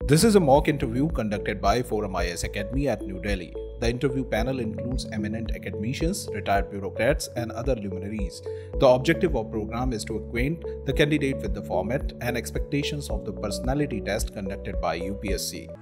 This is a mock interview conducted by ForumIAS Academy at New Delhi. The interview panel includes eminent academicians, retired bureaucrats, and other luminaries. The objective of the program is to acquaint the candidate with the format and expectations of the personality test conducted by UPSC.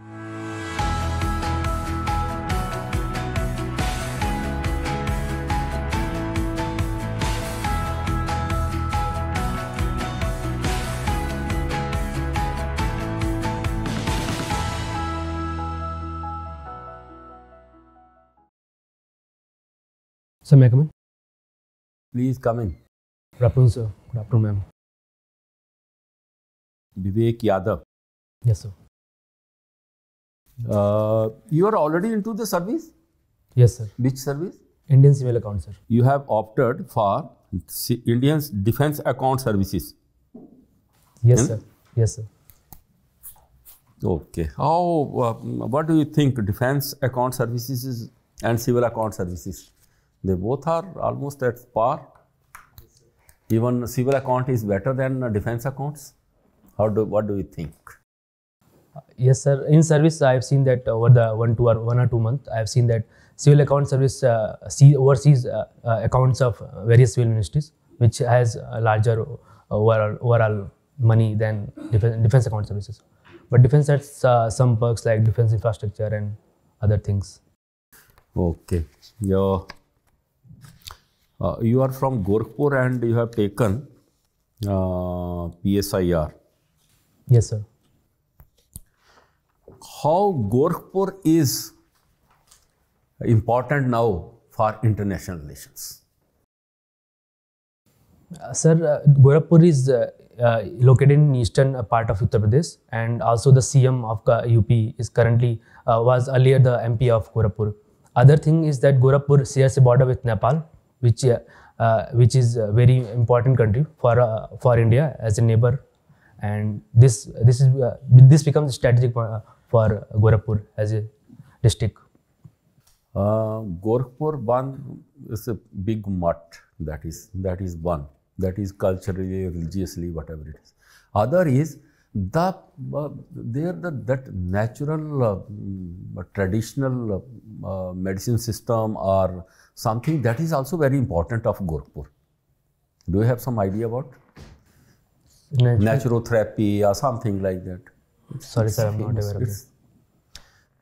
Sir, may I come in? Please come in. Good afternoon, sir. Good afternoon, ma'am. Vivek Yadav. Yes, sir. You are already into the service? Yes, sir. Which service? Indian Civil Account, sir. You have opted for Indian Defence Account Services. Yes, sir. Yes, sir. Okay. How? What do you think? Defence Account Services and Civil Account Services. They both are almost at par. Even civil account is better than defense accounts. What do you think? Yes, sir. In service, I have seen that over the 1 or 2 months, I have seen that civil account service oversees accounts of various civil ministries, which has a larger overall money than defense account services. But defense has some perks like defense infrastructure and other things. Okay. You are from Gorakhpur and you have taken PSIR. Yes, sir. How Gorakhpur is important now for international relations? Sir, Gorakhpur is located in eastern part of Uttar Pradesh, and also the CM of UP is currently was earlier the MP of Gorakhpur. Other thing is that Gorakhpur shares a border with Nepal, which is a very important country for India as a neighbor, and this becomes strategic for Gorakhpur as a district. Gorakhpur one is a big mutt. That is one. That is culturally, religiously, whatever it is. Other is that natural traditional medicine system or something that is also very important of Gorakhpur. Do you have some idea about naturotherapy or something like that? Sorry, sir, I'm not aware of this.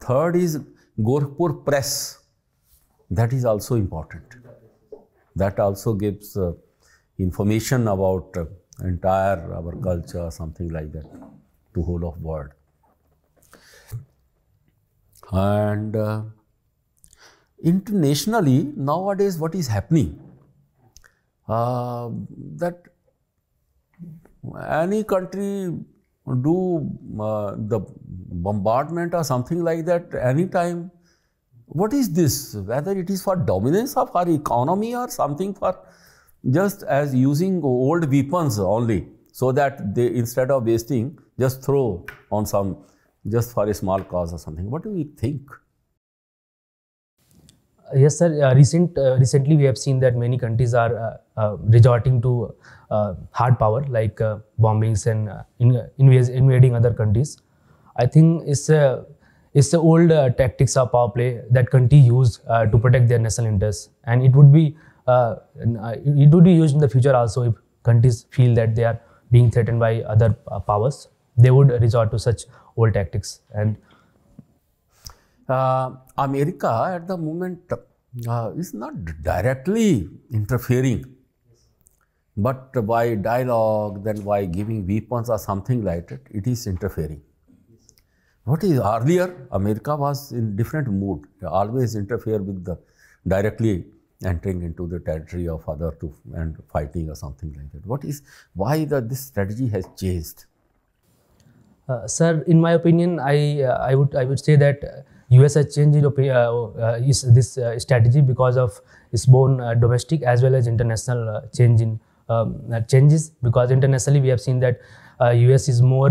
Third is Gorakhpur press. That is also important. That also gives information about entire our culture, something like that, to whole of world. And internationally, nowadays, what is happening? That any country do the bombardment or something like that anytime. What is this? Whether it is for dominance of our economy or something for just as using old weapons only, so that they, instead of wasting, just throw on some, just for a small cause or something. What do you think? Yes, sir. Recently, we have seen that many countries are resorting to hard power, like bombings and invading other countries. I think it's the old tactics of power play that country use to protect their national interests, and it would be used in the future also. If countries feel that they are being threatened by other powers, they would resort to such old tactics. And America at the moment is not directly interfering, but by dialogue, then by giving weapons or something like that, it is interfering. What is earlier, America was in different mood, always interfere with the directly entering into the territory of other and fighting or something like that. What is, why this strategy has changed? Sir, in my opinion, I would say that US has changed this strategy because of its own domestic as well as international changes. Because internationally, we have seen that US is more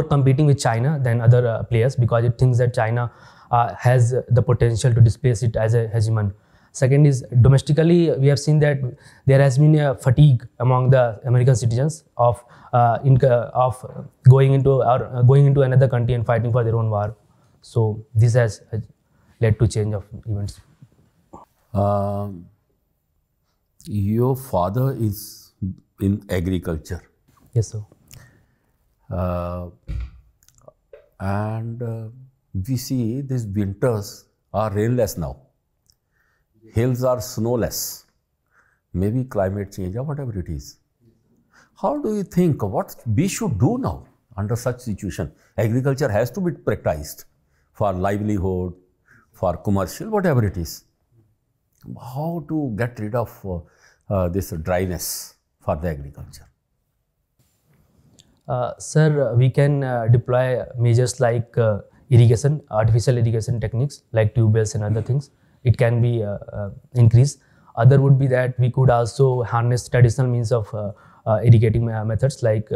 competing with China than other players, because it thinks that China has the potential to displace it as a hegemon. Second is domestically, we have seen that there has been a fatigue among the American citizens of going into another country and fighting for their own war. So this has led to change of events. Your father is in agriculture. Yes, sir. And we see these winters are rainless now. Hills are snowless. Maybe climate change or whatever it is. How do you think what we should do now under such situation? Agriculture has to be practiced for livelihood, for commercial, whatever it is. How to get rid of this dryness for the agriculture? Sir, we can deploy measures like irrigation, artificial irrigation techniques like tube wells and other things. It can be increased. Other would be that we could also harness traditional means of irrigating methods like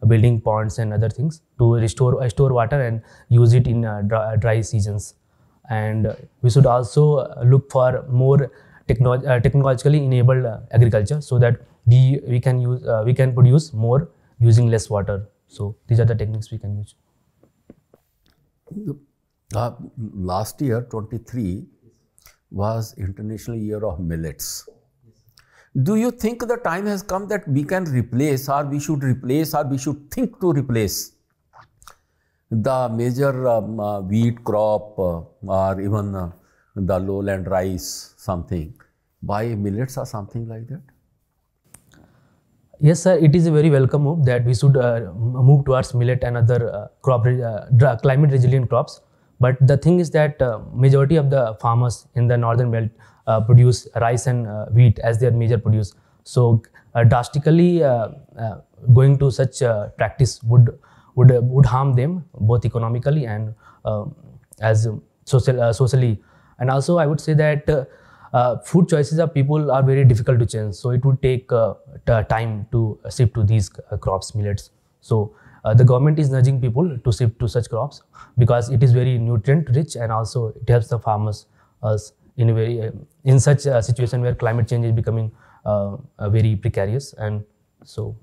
building ponds and other things to store water and use it in dry seasons. And we should also look for more technologically enabled agriculture so that we can produce more using less water. So these are the techniques we can use. Last year, 23, was International Year of Millets. Do you think the time has come that we can replace, or we should replace, or we should think to replace the major wheat crop or even the lowland rice something by millets or something like that? Yes, sir. It is a very welcome move that we should move towards millet and other climate resilient crops. But the thing is that majority of the farmers in the northern belt produce rice and wheat as their major produce. So drastically going to such practice would harm them both economically and as socially. And also I would say that food choices of people are very difficult to change. So it would take time to shift to these crops, millets. So the government is nudging people to shift to such crops because it is very nutrient rich and also it helps the farmers in such a situation where climate change is becoming very precarious. And so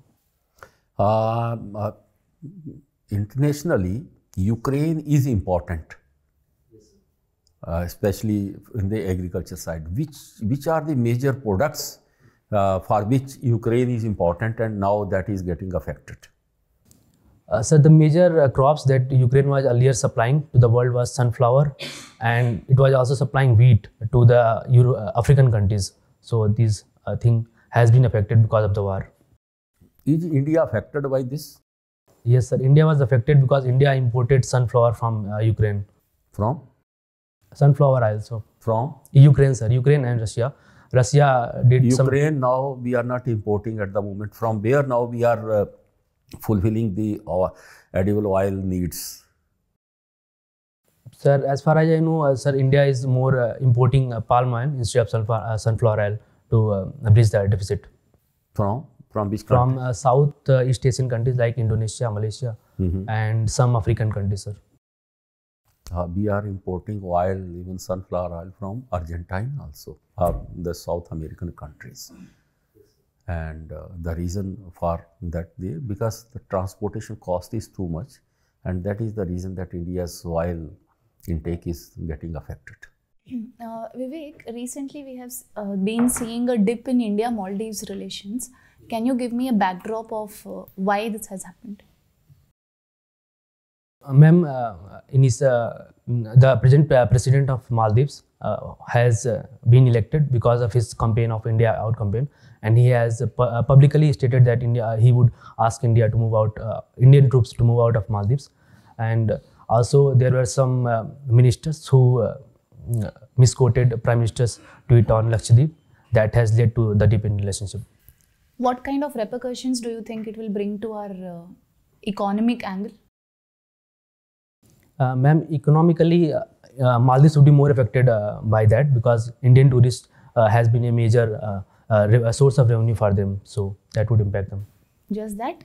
internationally, Ukraine is important, especially in the agriculture side. Which are the major products for which Ukraine is important and now that is getting affected? So the major crops that Ukraine was earlier supplying to the world was sunflower, and it was also supplying wheat to the African countries. So this thing has been affected because of the war. Is India affected by this? Yes, sir. India was affected because India imported sunflower from Ukraine. From? Sunflower oil. So from? Ukraine, sir. Ukraine and Russia. Russia did Ukraine now we are not importing at the moment. From where now we are fulfilling the edible oil needs? Sir, as far as I know, sir, India is more importing palm oil instead of sunflower oil to bridge the deficit. From which country? From Southeast Asian countries like Indonesia, Malaysia, and some African countries, sir. We are importing oil, even sunflower oil, from Argentina also, the South American countries. And the reason for that, because the transportation cost is too much, and that is the reason that India's oil intake is getting affected. Vivek, recently we have been seeing a dip in India-Maldives relations. Can you give me a backdrop of why this has happened? Ma'am, the present president of Maldives has been elected because of his campaign of India Out campaign, and he has publicly stated that he would ask India to move out, Indian troops to move out of Maldives. And also there were some ministers who misquoted Prime Minister's tweet on Lakshadweep. That has led to the dip in relationship. What kind of repercussions do you think it will bring to our economic angle? Ma'am, economically, Maldives would be more affected by that because Indian tourists has been a major source of revenue for them. So that would impact them. Just that?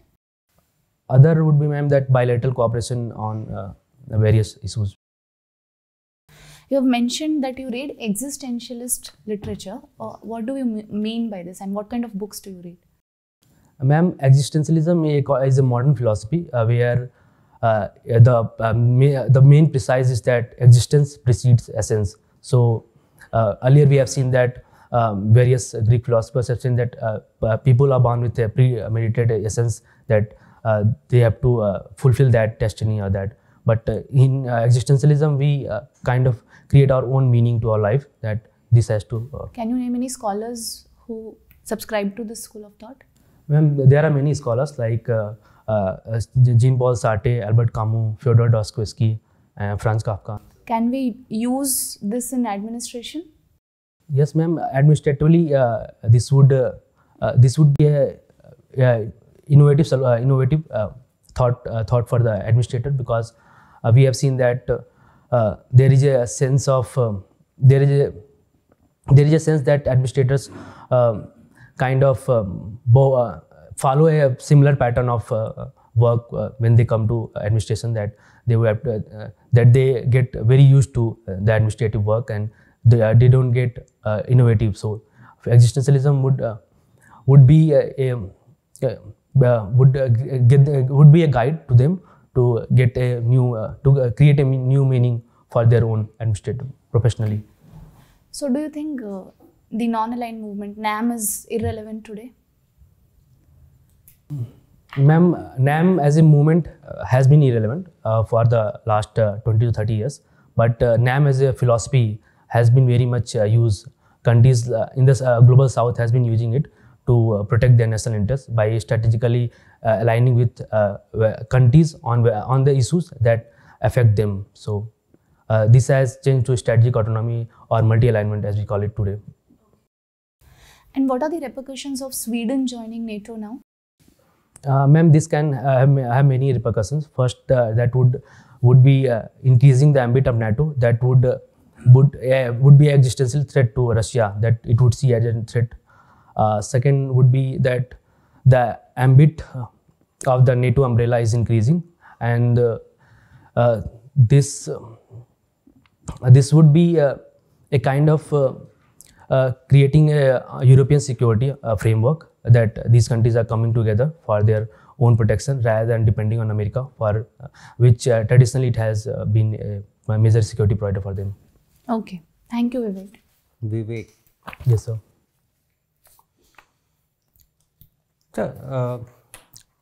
Other would be, ma'am, that bilateral cooperation on various issues. You have mentioned that you read existentialist literature. What do you mean by this, and what kind of books do you read? Ma'am, existentialism is a modern philosophy where the main precise is that existence precedes essence. So earlier we have seen that various Greek philosophers have seen that people are born with a premeditated essence, that they have to fulfill that destiny or that. But in existentialism, we kind of create our own meaning to our life, that this has to. Can you name any scholars who subscribe to this school of thought? There are many scholars like Jean-Paul Sartre, Albert Camus, Fyodor Dostoevsky, Franz Kafka. Can we use this in administration? Yes, ma'am. Administratively, this would be a innovative thought for the administrator, because we have seen that there is a sense of there is a sense that administrators kind of follow a similar pattern of work when they come to administration, that they will have to, that they get very used to the administrative work and they don't get innovative. So existentialism would be a guide to them to get a new create a new meaning for their own administrative professionally. So do you think the non-aligned movement, NAM, is irrelevant today? Ma'am, NAM as a movement has been irrelevant for the last 20 to 30 years, but NAM as a philosophy has been very much used. Countries in the global south has been using it to protect their national interests by strategically aligning with countries on the issues that affect them. So this has changed to strategic autonomy or multi-alignment, as we call it today. And what are the repercussions of Sweden joining NATO now? Ma'am, this can have many repercussions. First, that would be increasing the ambit of NATO. That would be an existential threat to Russia, that it would see as a threat. Second would be that the ambit of the NATO umbrella is increasing, and this would be a kind of creating a European security framework, that these countries are coming together for their own protection rather than depending on America, for which traditionally it has been a major security provider for them. Okay. Thank you, Vivek. Vivek. Yes, sir. Sir,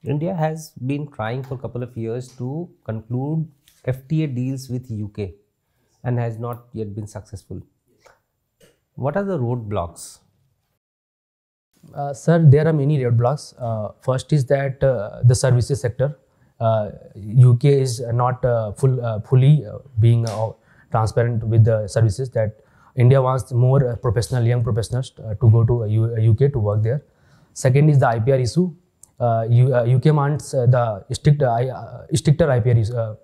India has been trying for a couple of years to conclude FTA deals with UK and has not yet been successful. What are the roadblocks? Sir, there are many roadblocks. First is that the services sector. UK is not fully being transparent with the services, that India wants more young professionals to go to UK to work there. Second is the IPR issue. UK wants the stricter IPR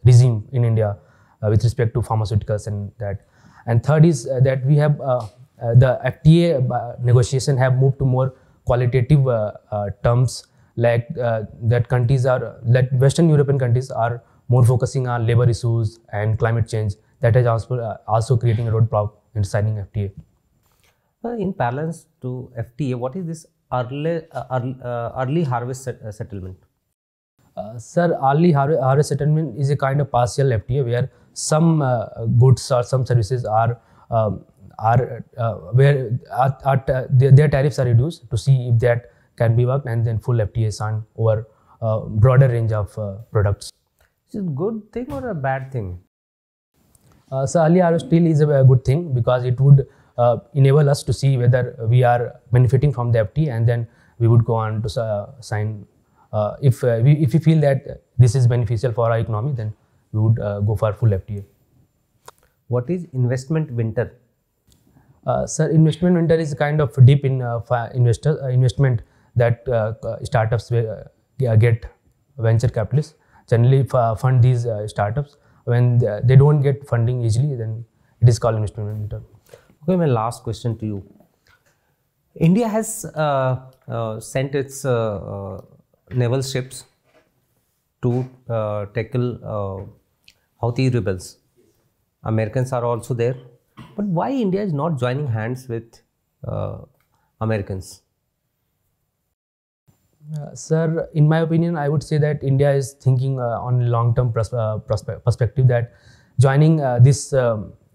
regime in India with respect to pharmaceuticals and that. And third is that we have the FTA negotiation have moved to more qualitative terms, like that Western European countries are more focusing on labor issues and climate change. That is also creating a roadblock in signing FTA. In parallel to FTA, what is this early harvest settlement? Sir, early harvest settlement is a kind of partial FTA where some goods or some services are their tariffs are reduced to see if that can be worked, and then full FTA is signed over a broader range of products. Is it a good thing or a bad thing? So early harvest still is a good thing, because it would enable us to see whether we are benefiting from the FTA, and then we would go on to sign. If we feel that this is beneficial for our economy, then we would go for full FTA. What is investment winter? Sir, investment winter is a kind of dip in investment that startups get venture capitalists generally fund these startups. When they don't get funding easily, then it is called investment winter. Okay, my last question to you. India has sent its naval ships to tackle Houthi rebels. Americans are also there. But why India is not joining hands with Americans? Sir, in my opinion, I would say that India is thinking on long-term perspective, that joining this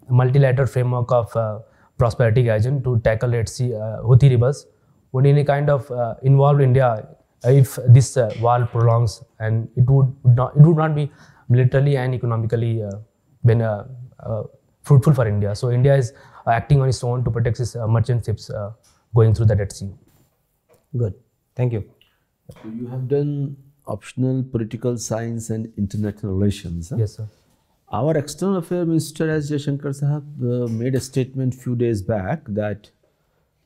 multilateral framework of prosperity guidance to tackle Houthi rebels would in a kind of involve India if this war prolongs, and it would not be militarily and economically fruitful for India. So India is acting on its own to protect its merchant ships going through the Red Sea. Good. Thank you. So you have done optional political science and international relations. Huh? Yes, sir. Our External Affairs Minister S. Jaishankar Sahab made a statement few days back that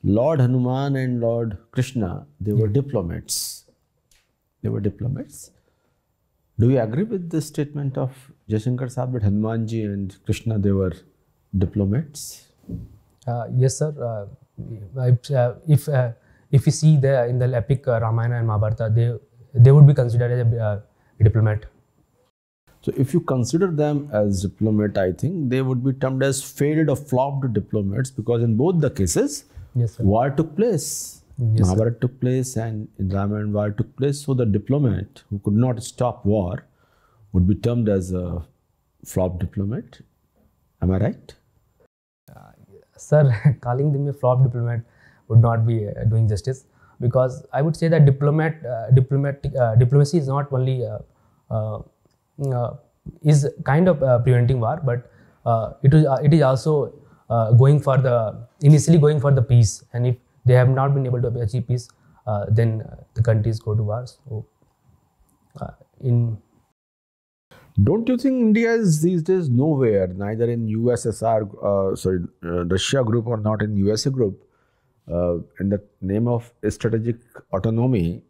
Lord Hanuman and Lord Krishna, they were diplomats. They were diplomats. Do you agree with this statement of Jaishankar Sahab that Hanumanji and Krishna, they were diplomats? Yes, sir. If you see there in the epic Ramayana and Mahabharata, they would be considered as a diplomat. So if you consider them as diplomat, I think they would be termed as failed or flopped diplomats, because in both the cases, yes, sir, war took place. Yes, Mahabharata took place and in Ramayana war took place. So the diplomat who could not stop war would be termed as a flop diplomat. Am I right? Sir, calling them a flop diplomat would not be doing justice, because I would say that diplomacy is not only is kind of preventing war, but it is also initially going for the peace, and if they have not been able to achieve peace, then the countries go to war. So, don't you think India is these days nowhere, neither in Russia group or not in USA group? In the name of strategic autonomy,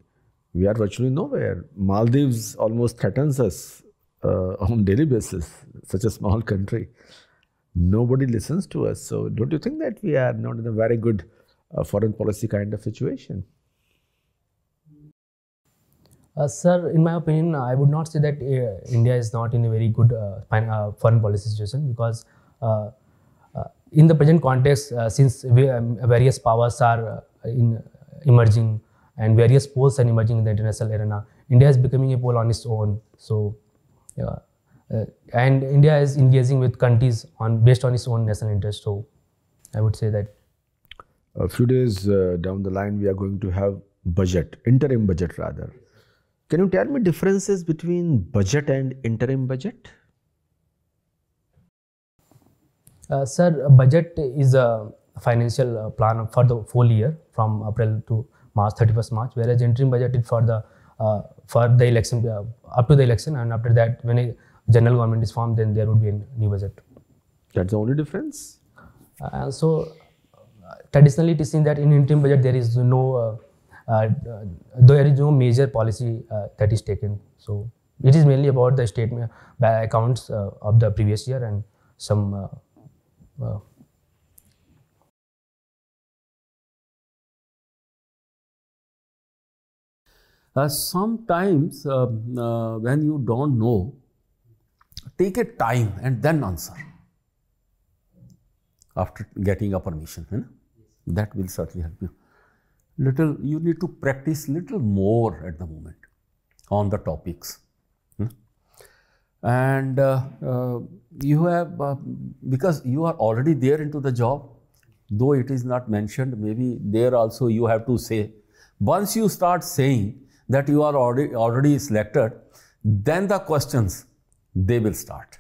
we are virtually nowhere. Maldives almost threatens us on daily basis, such a small country. Nobody listens to us. So don't you think that we are not in a very good foreign policy kind of situation? Sir, in my opinion, I would not say that India is not in a very good foreign policy situation, because in the present context, since various powers are emerging and various poles are emerging in the international arena, India is becoming a pole on its own. So, and India is engaging with countries based on its own national interest. So, I would say that. A few days down the line, we are going to have budget, interim budget rather. Can you tell me differences between budget and interim budget? Sir, budget is a financial plan for the full year from April to March, 31st March, whereas interim budget is for the election, up to the election, and after that, when a general government is formed, then there would be a new budget. That's the only difference? Traditionally it is seen that in interim budget there is no major policy that is taken. So it is mainly about the statement accounts of the previous year and some sometimes when you don't know, take a time and then answer after getting a permission. You know? That will certainly help you. You need to practice little more at the moment on the topics. And you have, because you are already there into the job, though it is not mentioned, maybe there also you have to say, once you start saying that you are already selected, then the questions, they will start.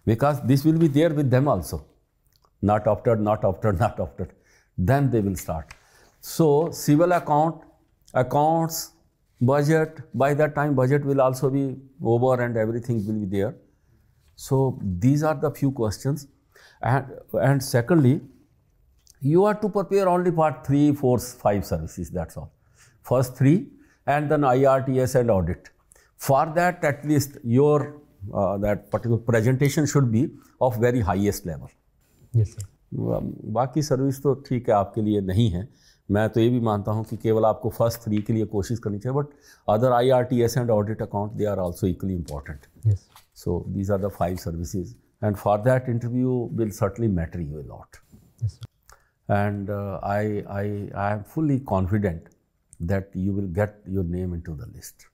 Because this will be there with them also. Not after. Then they will start. So, civil accounts, budget, by that time budget will also be over and everything will be there. So, these are the few questions. And secondly, you are to prepare only part 3, 4, 5 services, that's all. First 3 and then IRTS and audit. For that, at least your that particular presentation should be of very highest level. Yes, sir. बाकी service तो ठीक है आपके लिए नहीं है. मैं तो ये भी मानता हूँ कि केवल आपको फर्स्ट 3 के लिए कोशिश करनी चाहिए, but other IRTS and audit account they are also equally important. Yes. So these are the 5 services And for that, interview will certainly matter you a lot. Yes, sir. And I am fully confident that you will get your name into the list.